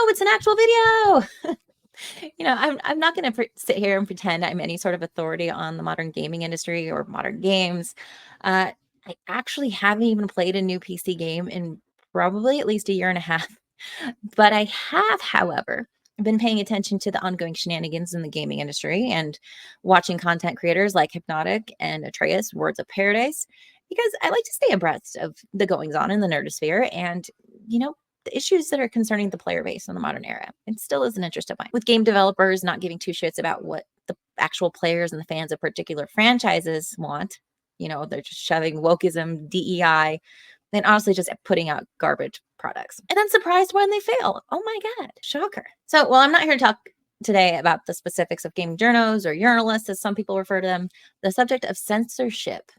it's an actual video. I'm not going to sit here and pretend I'm any sort of authority on the modern gaming industry or modern games. I actually haven't even played a new PC game in probably at least a year and a half. But I have, however, been paying attention to the ongoing shenanigans in the gaming industry and watching content creators like Hypnotic and Atreus, Words of Paradise, because I like to stay abreast of the goings on in the nerdosphere and, the issues that are concerning the player base in the modern era. It still is an interest of mine. With game developers not giving two shits about what the actual players and the fans of particular franchises want, they're just shoving wokeism, DEI, and honestly just putting out garbage products and then surprised when they fail. Oh my God, shocker. So, well, I'm not here to talk today about the specifics of game journos or journalists, as some people refer to them. The subject of censorship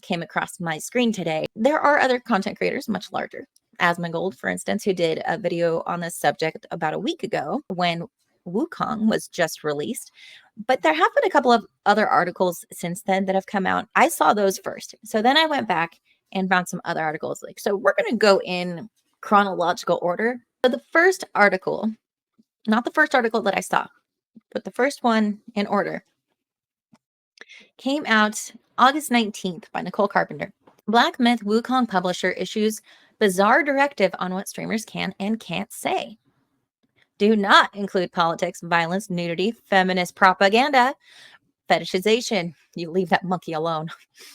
came across my screen today. There are other content creators much larger. Asmongold, for instance, who did a video on this subject about a week ago when Wukong was just released. But there have been a couple of other articles since then that have come out. I saw those first. So then I went back and found some other articles. So we're going to go in chronological order. So the first article, not the first article that I saw, but the first one in order, came out August 19th by Nicole Carpenter. Black Myth Wukong publisher issues bizarre directive on what streamers can and can't say. Do not include politics, violence, nudity, feminist propaganda, fetishization. You leave that monkey alone.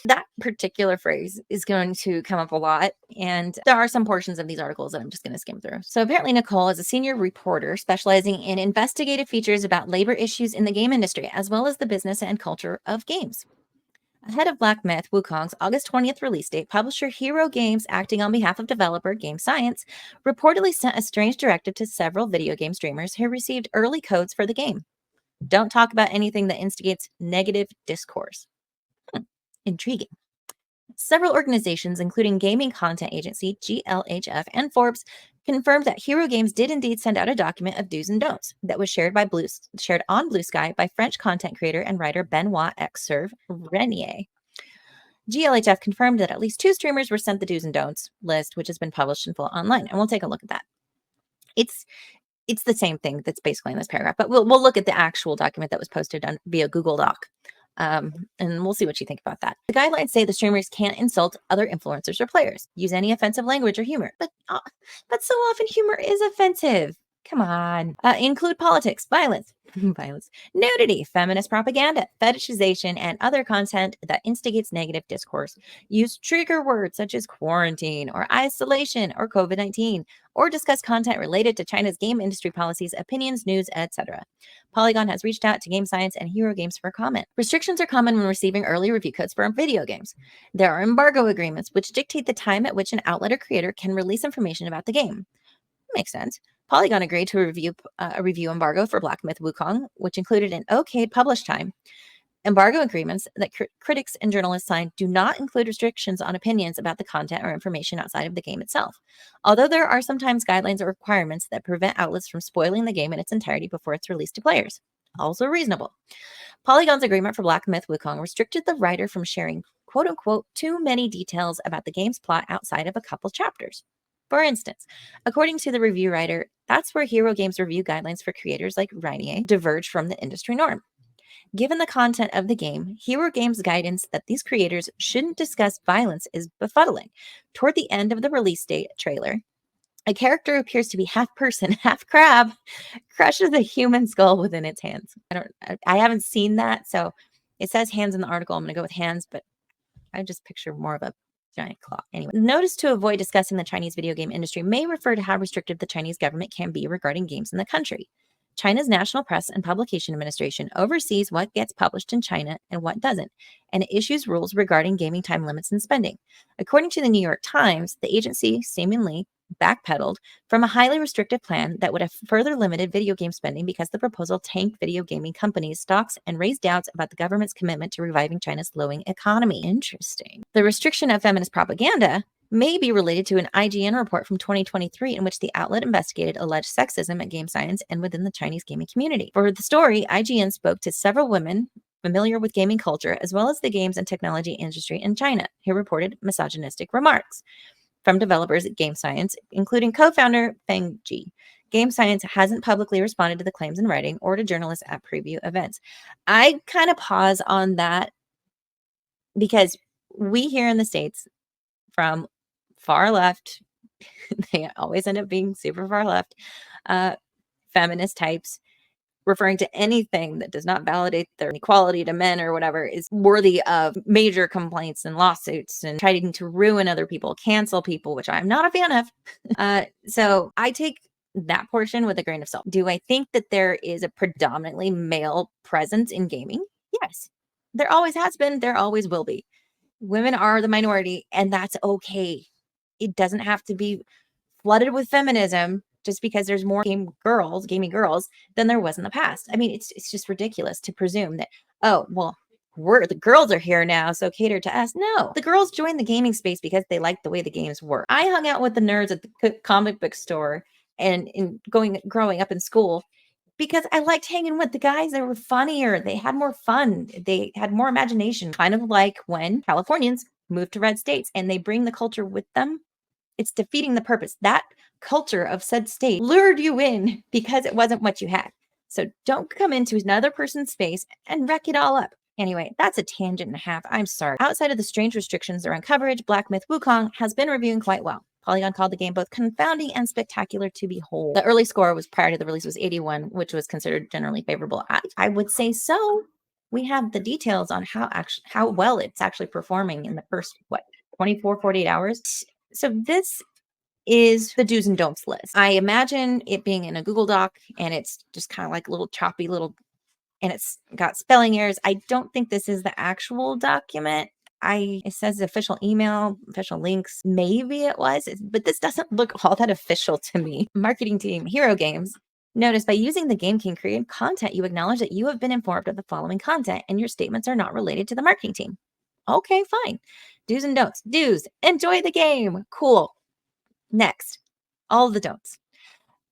That particular phrase is going to come up a lot, and there are some portions of these articles that I'm just going to skim through. So apparently Nicole is a senior reporter specializing in investigative features about labor issues in the game industry, as well as the business and culture of games. Ahead of Black Myth Wukong's August 20th release date, publisher Hero Games, acting on behalf of developer Game Science, reportedly sent a strange directive to several video game streamers who received early codes for the game. Don't talk about anything that instigates negative discourse. Intriguing. Several organizations, including gaming content agency GLHF and Forbes, confirmed that Hero Games did indeed send out a document of do's and don'ts that was shared on Blue Sky by French content creator and writer Benoit Exerve Renier. GLHF confirmed that at least 2 streamers were sent the do's and don'ts list, which has been published in full online, and we'll take a look at that. It's the same thing that's basically in this paragraph, but we'll look at the actual document that was posted via Google Doc. And we'll see what you think about that. The guidelines say the streamers can't insult other influencers or players, use any offensive language or humor, but so often humor is offensive. Come on. Include politics, violence, nudity, feminist propaganda, fetishization, and other content that instigates negative discourse. Use trigger words such as quarantine or isolation or COVID-19, or discuss content related to China's game industry policies, opinions, news, etc. Polygon has reached out to Game Science and Hero Games for comment. Restrictions are common when receiving early review codes for video games. There are embargo agreements which dictate the time at which an outlet or creator can release information about the game. Makes sense. Polygon agreed to a review embargo for Black Myth Wukong, which included an okayed publish time. Embargo agreements that critics and journalists sign do not include restrictions on opinions about the content or information outside of the game itself, although there are sometimes guidelines or requirements that prevent outlets from spoiling the game in its entirety before it's released to players. Also reasonable. Polygon's agreement for Black Myth Wukong restricted the writer from sharing quote-unquote too many details about the game's plot outside of a couple chapters. For instance, according to the review writer, that's where Hero Games review guidelines for creators like Renier diverge from the industry norm. Given the content of the game, Hero Games' guidance that these creators shouldn't discuss violence is befuddling. Toward the end of the release date trailer, a character who appears to be half person, half crab, crushes a human skull within its hands. I haven't seen that, so it says hands in the article. I'm going to go with hands, but I just picture more of a giant claw. Anyway, notice to avoid discussing the Chinese video game industry may refer to how restrictive the Chinese government can be regarding games in the country. China's National Press and Publication Administration oversees what gets published in China and what doesn't, and it issues rules regarding gaming time limits and spending. According to the New York Times, the agency seemingly backpedaled from a highly restrictive plan that would have further limited video game spending because the proposal tanked video gaming companies' stocks and raised doubts about the government's commitment to reviving China's slowing economy. Interesting. The restriction of feminist propaganda may be related to an IGN report from 2023 in which the outlet investigated alleged sexism at Game Science and within the Chinese gaming community. For the story, IGN spoke to several women familiar with gaming culture as well as the games and technology industry in China who reported misogynistic remarks from developers at Game Science, including co-founder Feng Ji. Game Science hasn't publicly responded to the claims in writing or to journalists at preview events. I kind of pause on that because we here in the States, from far left, they always end up being super far left, uh, feminist types, referring to anything that does not validate their equality to men or whatever is worthy of major complaints and lawsuits and trying to ruin other people, cancel people, which I'm not a fan of. So I take that portion with a grain of salt. Do I think that there is a predominantly male presence in gaming? Yes. There always has been, there always will be. Women are the minority, and that's okay. It doesn't have to be flooded with feminism just because there's more gaming girls than there was in the past. I mean, it's just ridiculous to presume that, oh, well, the girls are here now, so cater to us. No, the girls joined the gaming space because they liked the way the games work. I hung out with the nerds at the comic book store and growing up in school because I liked hanging with the guys that were funnier. They had more fun. They had more imagination, kind of like when Californians move to red states and they bring the culture with them. It's defeating the purpose. That culture of said state lured you in because it wasn't what you had. So don't come into another person's space and wreck it all up. Anyway, that's a tangent and a half. I'm sorry. Outside of the strange restrictions around coverage, Black Myth Wukong has been reviewing quite well. Polygon called the game both confounding and spectacular to behold. The early score was prior to the release was 81, which was considered generally favorable. I would say so. We have the details on how well it's actually performing in the first 24, 48 hours. So this is the do's and don'ts list. I imagine it being in a Google Doc and it's just kind of like little choppy and it's got spelling errors. I don't think this is the actual document. It says official email, official links. Maybe it was, but this doesn't look all that official to me. Marketing team, Hero Games. Notice by using the Game King created content, you acknowledge that you have been informed of the following content and your statements are not related to the marketing team. Okay, fine. Do's and don'ts. Do's, enjoy the game. Cool. Next, all the don'ts.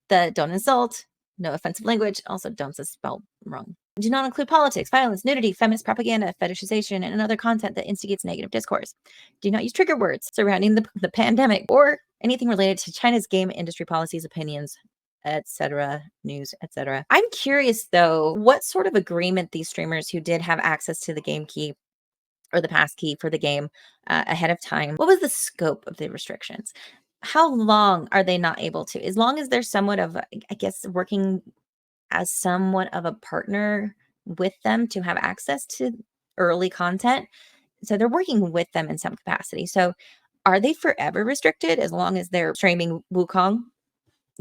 The don't insult, no offensive language, also don'ts is spelled wrong. Do not include politics, violence, nudity, feminist propaganda, fetishization, and other content that instigates negative discourse. Do not use trigger words surrounding the pandemic or anything related to China's game industry policies, opinions, etc., news, etc. I'm curious, though, what sort of agreement these streamers who did have access to the game key or the pass key for the game ahead of time, what was the scope of the restrictions? How long are they not able to? As long as they're somewhat of, I guess, working as somewhat of a partner with them to have access to early content. So they're working with them in some capacity. So are they forever restricted as long as they're streaming Wukong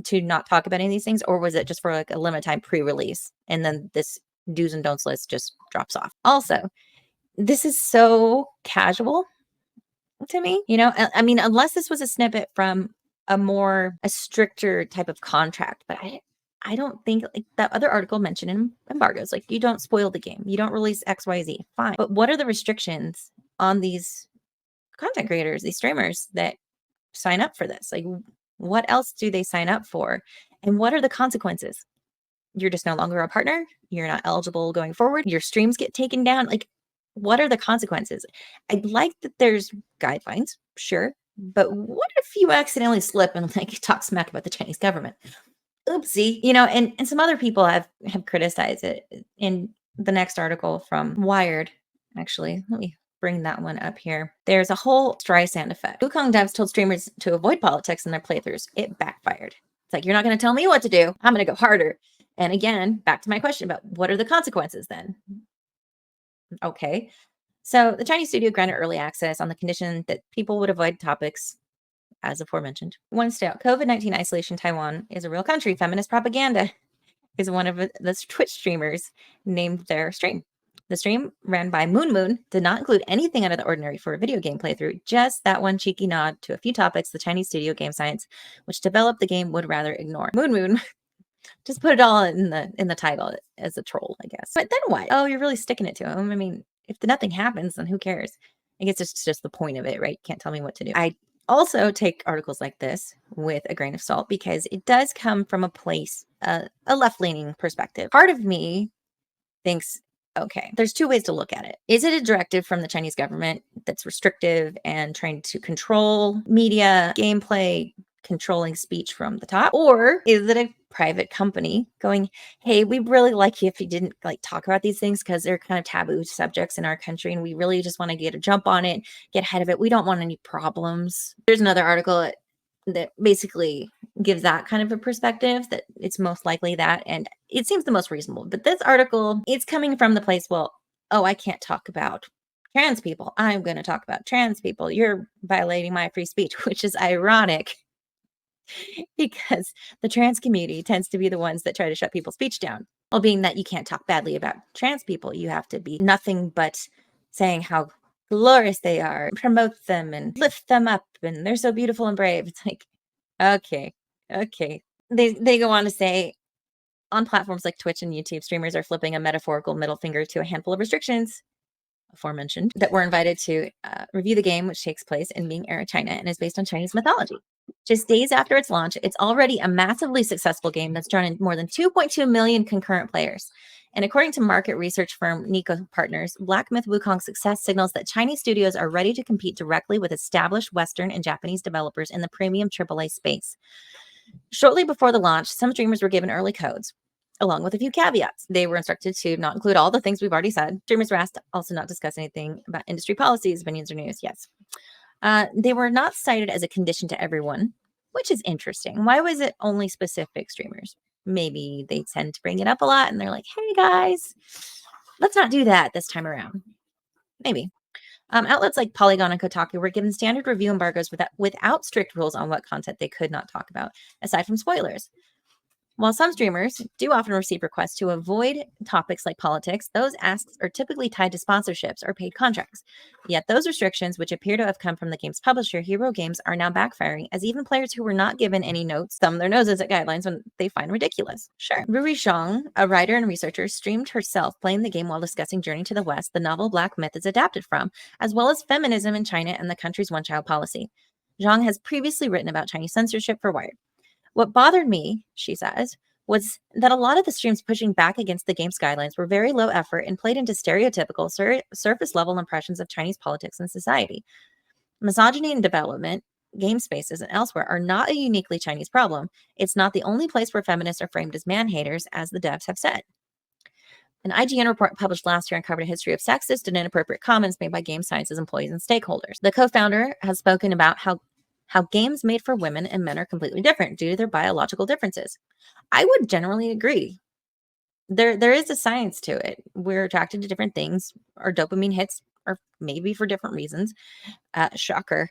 to not talk about any of these things? Or was it just for like a limited time pre-release and then this do's and don'ts list just drops off? Also, this is so casual to me, I mean, unless this was a snippet from a stricter type of contract, but I don't think like that other article mentioned in embargoes, like you don't spoil the game, you don't release XYZ, fine. But what are the restrictions on these content creators, these streamers that sign up for this? Like, what else do they sign up for? And what are the consequences? You're just no longer a partner. You're not eligible going forward. Your streams get taken down. Like, what are the consequences? I'd like that there's guidelines, sure. But what if you accidentally slip and like talk smack about the Chinese government? Oopsie, and some other people have criticized it in the next article from Wired. Actually, let me bring that one up here. There's a whole Streisand effect. Wukong devs told streamers to avoid politics in their playthroughs. It backfired. It's like, you're not going to tell me what to do. I'm going to go harder. And again, back to my question about what are the consequences then? Okay. So the Chinese studio granted early access on the condition that people would avoid topics as aforementioned. One stay out. COVID-19 isolation. Taiwan is a real country. Feminist propaganda is one of the Twitch streamers named their stream. The stream, ran by Moon, did not include anything out of the ordinary for a video game playthrough, just that one cheeky nod to a few topics the Chinese studio Game Science, which developed the game, would rather ignore. Moon just put it all in the title as a troll, I guess. But then what? Oh, you're really sticking it to him. I mean, if nothing happens, then who cares? I guess it's just the point of it, right? You can't tell me what to do. I also take articles like this with a grain of salt because it does come from a place, a left-leaning perspective. Part of me thinks, okay, there's two ways to look at it. Is it a directive from the Chinese government that's restrictive and trying to control media, gameplay, controlling speech from the top? Or is it a private company going, hey, we really like you if you didn't like talk about these things because they're kind of taboo subjects in our country and we really just want to get a jump on it, get ahead of it. We don't want any problems. There's another article that basically gives that kind of a perspective that it's most likely that, and it seems the most reasonable. But this article, it's coming from the place, well, oh, I can't talk about trans people. I'm going to talk about trans people. You're violating my free speech, which is ironic because the trans community tends to be the ones that try to shut people's speech down. Well, being that you can't talk badly about trans people, you have to be nothing but saying how glorious they are, promote them and lift them up, and they're so beautiful and brave. It's like, okay, okay. They go on to say, on platforms like Twitch and YouTube, streamers are flipping a metaphorical middle finger to a handful of restrictions aforementioned that were invited to review the game, which takes place in Ming era China and is based on Chinese mythology. Just days after its launch, it's already a massively successful game that's drawn in more than 2.2 million concurrent players. And according to market research firm Nico Partners, Black Myth Wukong's success signals that Chinese studios are ready to compete directly with established Western and Japanese developers in the premium AAA space. Shortly before the launch, some streamers were given early codes, along with a few caveats. They were instructed to not include all the things we've already said. Streamers were asked to also not discuss anything about industry policies, opinions, or news. Yes. They were not cited as a condition to everyone, which is interesting. Why was it only specific streamers? Maybe they tend to bring it up a lot and they're like, hey guys, let's not do that this time around. Maybe. Outlets like Polygon and Kotaku were given standard review embargoes without strict rules on what content they could not talk about, aside from spoilers. While some streamers do often receive requests to avoid topics like politics, those asks are typically tied to sponsorships or paid contracts. Yet those restrictions, which appear to have come from the game's publisher, Hero Games, are now backfiring, as even players who were not given any notes thumb their noses at guidelines when they find ridiculous. Sure. Ruri Zhang, a writer and researcher, streamed herself playing the game while discussing Journey to the West, the novel Black Myth is adapted from, as well as feminism in China and the country's one-child policy. Zhang has previously written about Chinese censorship for Wired. What bothered me, she says, was that a lot of the streams pushing back against the game's guidelines were very low effort and played into stereotypical, surface level impressions of Chinese politics and society. Misogyny in development, game spaces, and elsewhere are not a uniquely Chinese problem. It's not the only place where feminists are framed as man-haters, as the devs have said. An IGN report published last year uncovered a history of sexist and inappropriate comments made by game sciences employees and stakeholders. The co-founder has spoken about how games made for women and men are completely different due to their biological differences. I would generally agree. There is a science to it. We're attracted to different things. Our dopamine hits are maybe for different reasons. Shocker.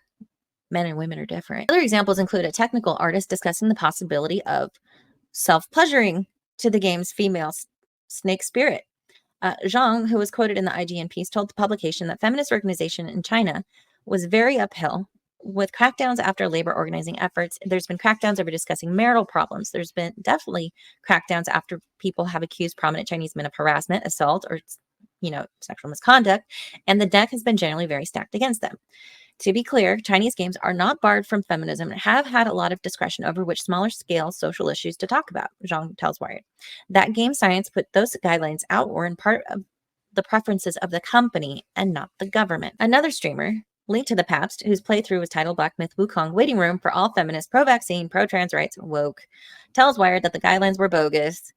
Men and women are different. Other examples include a technical artist discussing the possibility of self-pleasuring to the game's female snake spirit. Zhang, who was quoted in the IGN piece, told the publication that feminist organization in China was very uphill with crackdowns after labor organizing efforts. There's been crackdowns over discussing marital problems. There's been definitely crackdowns after people have accused prominent Chinese men of harassment, assault, or sexual misconduct, and the deck has been generally very stacked against them. To be clear, Chinese games are not barred from feminism and have had a lot of discretion over which smaller scale social issues to talk about, Zhang tells Wired. That game science put those guidelines out were in part of the preferences of the company and not the government. Another streamer, linked to the Pabst, whose playthrough was titled Black Myth Wukong Waiting Room for All Feminists, Pro-Vaccine, Pro-Trans Rights, Woke, tells Wired that the guidelines were bogus.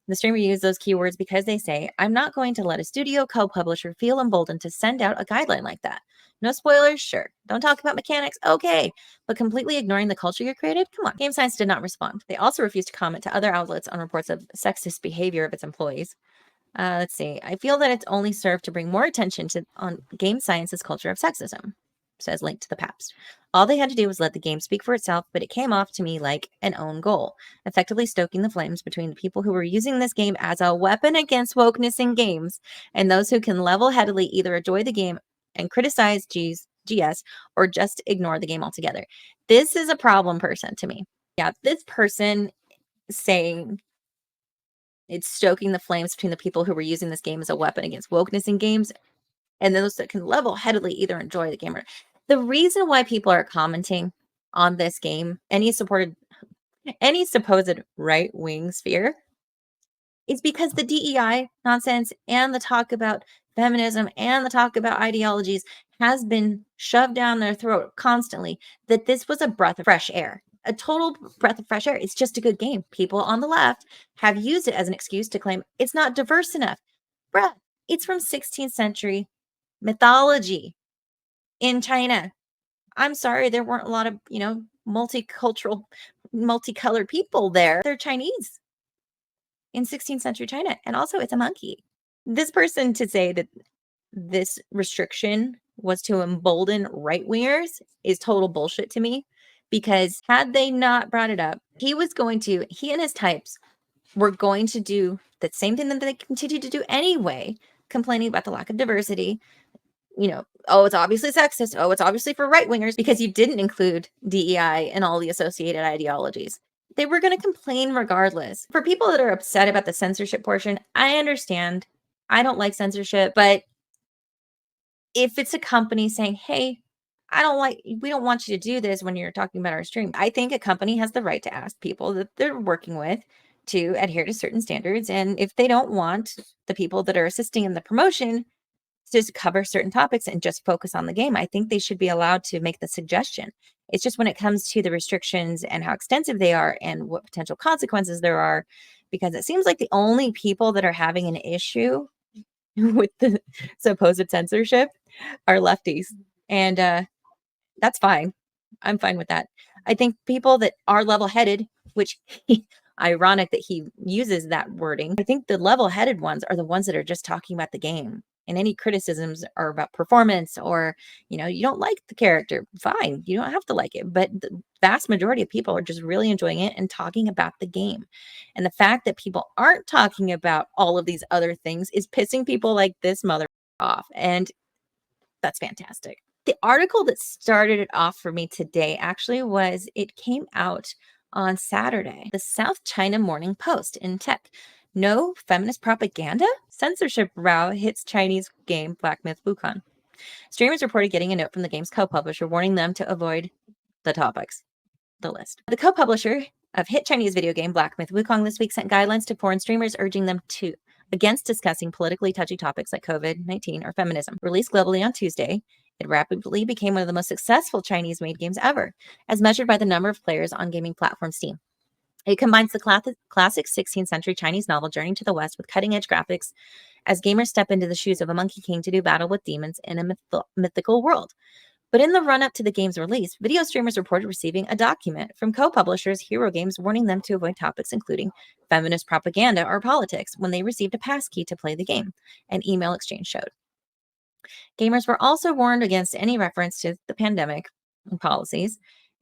The streamer used those keywords because they say, I'm not going to let a studio co-publisher feel emboldened to send out a guideline like that. No spoilers? Sure. Don't talk about mechanics? Okay. But completely ignoring the culture you created? Come on. Game Science did not respond. They also refused to comment to other outlets on reports of sexist behavior of its employees. Let's see. I feel that it's only served to bring more attention on Game Science's culture of sexism, says linked to the Pabst. All they had to do was let the game speak for itself, but it came off to me like an own goal, effectively stoking the flames between the people who were using this game as a weapon against wokeness in games and those who can level-headedly either enjoy the game and criticize GS or just ignore the game altogether. This is a problem person to me. Yeah, this person saying it's stoking the flames between the people who were using this game as a weapon against wokeness in games and those that can level-headedly either enjoy the game or... The reason why people are commenting on this game, any supposed right-wing sphere, is because the DEI nonsense and the talk about feminism and the talk about ideologies has been shoved down their throat constantly, that this was a breath of fresh air. a total breath of fresh air. It's just a good game. People on the left have used it as an excuse to claim it's not diverse enough. Bruh, it's from 16th century mythology in China. I'm sorry, there weren't a lot of, multicultural, multicolored people there. They're Chinese in 16th century China. And also, it's a monkey. This person to say that this restriction was to embolden right wingers is total bullshit to me, because had they not brought it up, he and his types were going to do the same thing that they continue to do anyway, complaining about the lack of diversity. Oh, it's obviously sexist. Oh, it's obviously for right wingers because you didn't include DEI and all the associated ideologies. They were going to complain regardless. For people that are upset about the censorship portion, I understand. I don't like censorship, but if it's a company saying, hey, we don't want you to do this when you're talking about our stream, I think a company has the right to ask people that they're working with to adhere to certain standards. And if they don't want the people that are assisting in the promotion to just cover certain topics and just focus on the game, I think they should be allowed to make the suggestion. It's just when it comes to the restrictions and how extensive they are and what potential consequences there are, because it seems like the only people that are having an issue with the supposed censorship are lefties. And that's fine. I'm fine with that. I think people that are level-headed, which ironic that he uses that wording. I think the level-headed ones are the ones that are just talking about the game. And any criticisms are about performance, or, you don't like the character. Fine. You don't have to like it. But the vast majority of people are just really enjoying it and talking about the game. And the fact that people aren't talking about all of these other things is pissing people like this mother off. And that's fantastic. The article that started it off for me today it came out on Saturday. The South China Morning Post in tech. No feminist propaganda? Censorship row hits Chinese game Black Myth Wukong. Streamers reported getting a note from the game's co-publisher warning them to avoid the topics. The list. The co-publisher of hit Chinese video game Black Myth Wukong this week sent guidelines to foreign streamers urging them against discussing politically touchy topics like COVID-19 or feminism. Released globally on Tuesday, it rapidly became one of the most successful Chinese-made games ever, as measured by the number of players on gaming platform Steam. It combines the classic 16th century Chinese novel Journey to the West with cutting-edge graphics as gamers step into the shoes of a monkey king to do battle with demons in a mythical world. But in the run-up to the game's release, video streamers reported receiving a document from co-publishers Hero Games warning them to avoid topics including feminist propaganda or politics when they received a passkey to play the game, an email exchange showed. Gamers were also warned against any reference to the pandemic and policies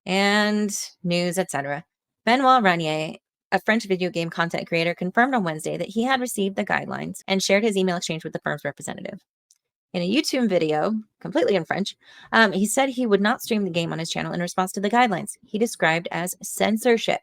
and news, etc. Benoit Ranier, a French video game content creator, confirmed on Wednesday that he had received the guidelines and shared his email exchange with the firm's representative. In a YouTube video, completely in French, he said he would not stream the game on his channel in response to the guidelines he described as censorship.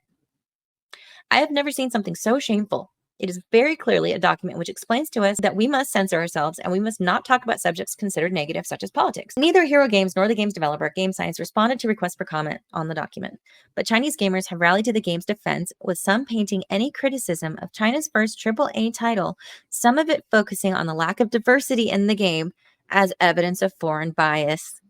I have never seen something so shameful. It is very clearly a document which explains to us that we must censor ourselves and we must not talk about subjects considered negative, such as politics. Neither Hero Games nor the game's developer, Game Science, responded to requests for comment on the document. But Chinese gamers have rallied to the game's defense, with some painting any criticism of China's first AAA title, some of it focusing on the lack of diversity in the game, as evidence of foreign bias.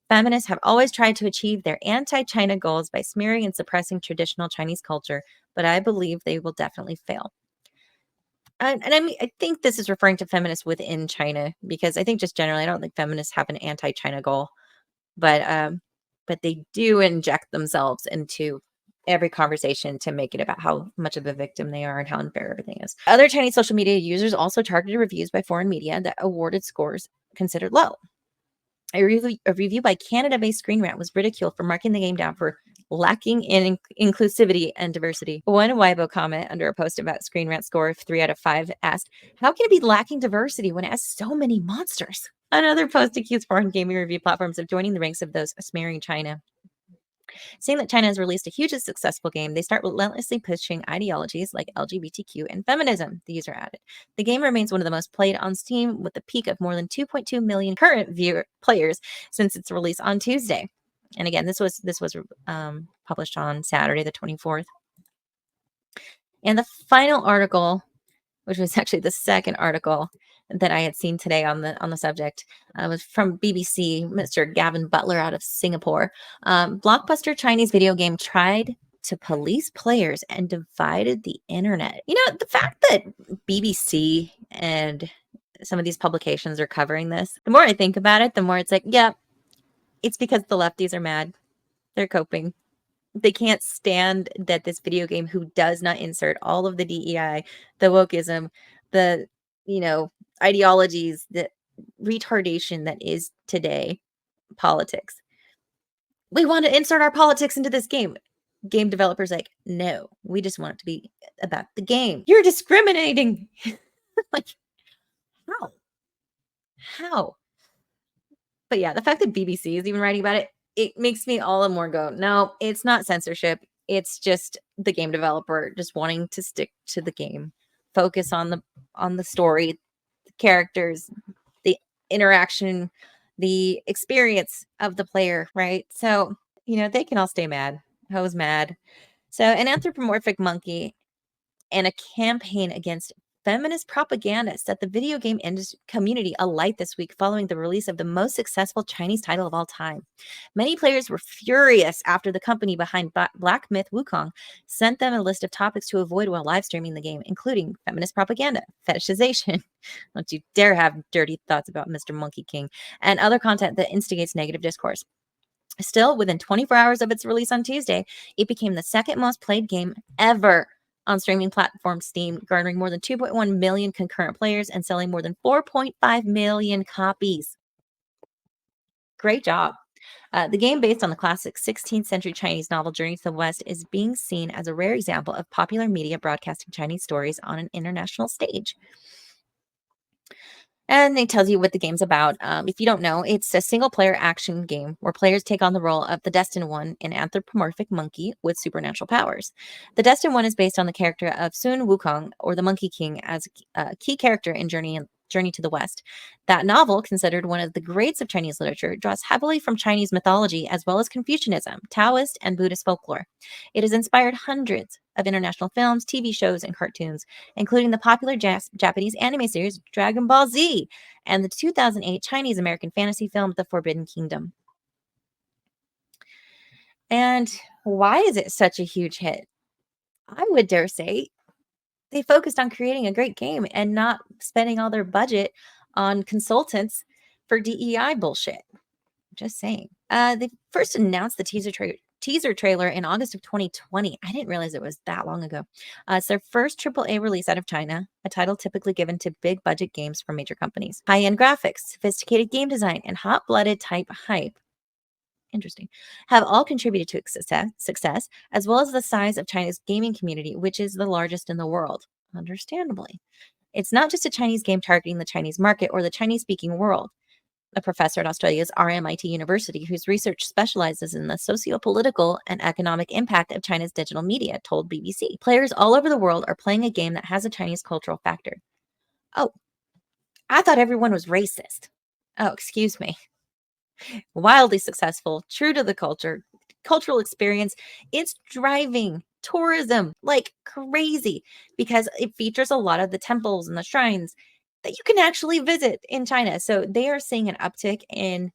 Feminists have always tried to achieve their anti-China goals by smearing and suppressing traditional Chinese culture, but I believe they will definitely fail. I think this is referring to feminists within China, because I think just generally, I don't think feminists have an anti-China goal, but they do inject themselves into every conversation to make it about how much of a victim they are and how unfair everything is. Other Chinese social media users also targeted reviews by foreign media that awarded scores considered low. A review by Canada-based Screen Rant was ridiculed for marking the game down for lacking in inclusivity and diversity. One Weibo comment under a post about Screen Rant's score of 3 out of 5 asked, "How can it be lacking diversity when it has so many monsters?" Another post accused foreign gaming review platforms of joining the ranks of those smearing China. Saying that China has released a hugely successful game, they start relentlessly pushing ideologies like LGBTQ and feminism, the user added. The game remains one of the most played on Steam, with a peak of more than 2.2 million current players since its release on Tuesday. And again, this was published on Saturday, the 24th. And the final article, which was actually the second article that I had seen today on the subject was from BBC, Mr. Gavin Butler out of Singapore. Blockbuster Chinese video game tried to police players and divided the internet. You know, the fact that BBC and some of these publications are covering this, the more I think about it, the more it's like, yeah, it's because the lefties are mad. They're coping. They can't stand that this video game who does not insert all of the DEI, the wokeism, the, ideologies, the retardation that is today politics. We want to insert our politics into this game. Game developers like, no, we just want it to be about the game. You're discriminating. Like, how? How? But yeah, the fact that BBC is even writing about it, it makes me all the more go, no, it's not censorship. It's just the game developer just wanting to stick to the game, focus on the story, the characters, the interaction, the experience of the player, right? So, they can all stay mad. I was mad. So, an anthropomorphic monkey and a campaign against feminist propaganda set the video game community alight this week following the release of the most successful Chinese title of all time. Many players were furious after the company behind Black Myth Wukong sent them a list of topics to avoid while live streaming the game, including feminist propaganda, fetishization, don't you dare have dirty thoughts about Mr. Monkey King, and other content that instigates negative discourse. Still, within 24 hours of its release on Tuesday, it became the second most played game ever on streaming platform Steam, garnering more than 2.1 million concurrent players and selling more than 4.5 million copies. Great job. The game, based on the classic 16th century Chinese novel Journey to the West, is being seen as a rare example of popular media broadcasting Chinese stories on an international stage. And it tells you what the game's about. If you don't know, it's a single-player action game where players take on the role of the Destined One, an anthropomorphic monkey with supernatural powers. The Destined One is based on the character of Sun Wukong, or the Monkey King, as a key character in Journey to the West. That novel, considered one of the greats of Chinese literature, draws heavily from Chinese mythology as well as Confucianism, Taoist, and Buddhist folklore. It has inspired hundreds of international films, TV shows, and cartoons, including the popular Japanese anime series Dragon Ball Z and the 2008 Chinese American fantasy film The Forbidden Kingdom. And why is it such a huge hit? I would dare say they focused on creating a great game and not spending all their budget on consultants for DEI bullshit. Just saying. They first announced the teaser trailer in August of 2020. I didn't realize it was that long ago. It's their first AAA release out of China, a title typically given to big budget games from major companies. High-end graphics, sophisticated game design, and hot-blooded type hype, interesting, have all contributed to its success, as well as the size of China's gaming community, which is the largest in the world, understandably. It's not just a Chinese game targeting the Chinese market or the Chinese-speaking world. A professor at Australia's RMIT University, whose research specializes in the socio-political and economic impact of China's digital media, told BBC. Players all over the world are playing a game that has a Chinese cultural factor. Oh, I thought everyone was racist. Oh, excuse me. Wildly successful, true to the cultural experience. It's driving tourism like crazy because it features a lot of the temples and the shrines that you can actually visit in China. So they are seeing an uptick in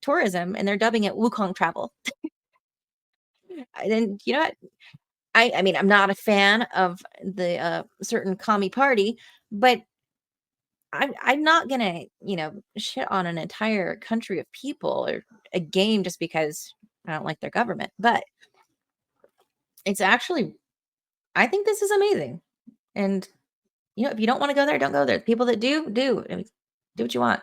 tourism, and they're dubbing it Wukong travel. And you know what? I mean, I'm not a fan of the certain commie party, but I'm not gonna, shit on an entire country of people or a game just because I don't like their government. But it's actually, I think this is amazing. And if you don't want to go there, don't go there. People that do. I mean, do what you want.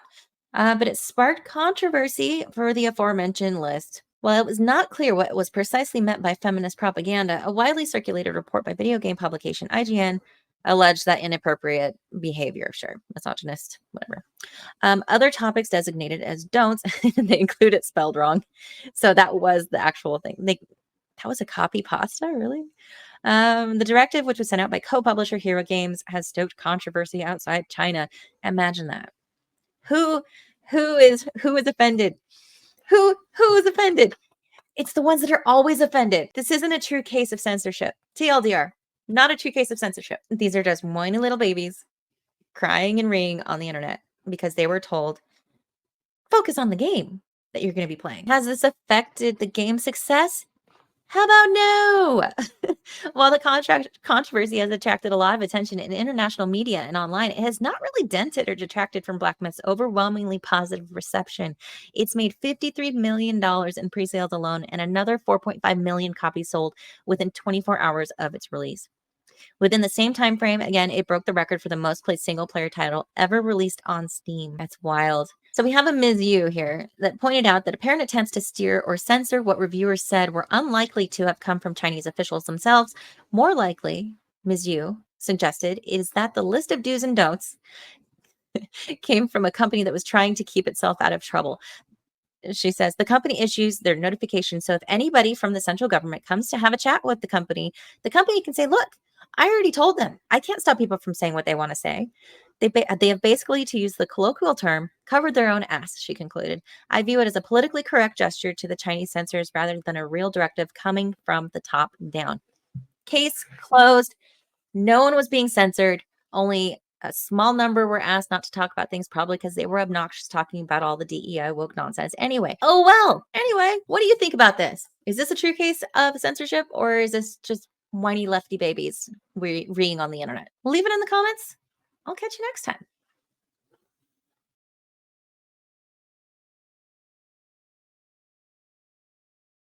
But it sparked controversy for the aforementioned list. While it was not clear what was precisely meant by feminist propaganda, a widely circulated report by video game publication IGN alleged that inappropriate behavior, sure, misogynist, whatever. Other topics designated as don'ts, they include it spelled wrong. So that was the actual thing. That was a copy pasta, really? The directive, which was sent out by co-publisher Hero Games, has stoked controversy outside China. Imagine that. Who is offended? Who is offended? It's the ones that are always offended. This isn't a true case of censorship. TLDR, not a true case of censorship. These are just whiny little babies crying and reeing on the internet because they were told, focus on the game that you're going to be playing. Has this affected the game's success? How about no? While the controversy has attracted a lot of attention in international media and online, it has not really dented or detracted from Black Myth's overwhelmingly positive reception. It's made $53 million in pre-sales alone and another 4.5 million copies sold within 24 hours of its release. Within the same time frame, again, it broke the record for the most played single-player title ever released on Steam. That's wild. So we have a Ms. Yu here that pointed out that apparent attempts to steer or censor what reviewers said were unlikely to have come from Chinese officials themselves. More likely, Ms. Yu suggested, is that the list of do's and don'ts came from a company that was trying to keep itself out of trouble. She says the company issues their notification. So if anybody from the central government comes to have a chat with the company can say, look, I already told them. I can't stop people from saying what they want to say. They have basically, to use the colloquial term, covered their own ass, she concluded. I view it as a politically correct gesture to the Chinese censors rather than a real directive coming from the top down. Case closed. No one was being censored. Only a small number were asked not to talk about things, probably because they were obnoxious talking about all the DEI woke nonsense. Anyway, oh well. Anyway, what do you think about this? Is this a true case of censorship, or is this just whiny lefty babies reading on the internet? Leave it in the comments. I'll catch you next time.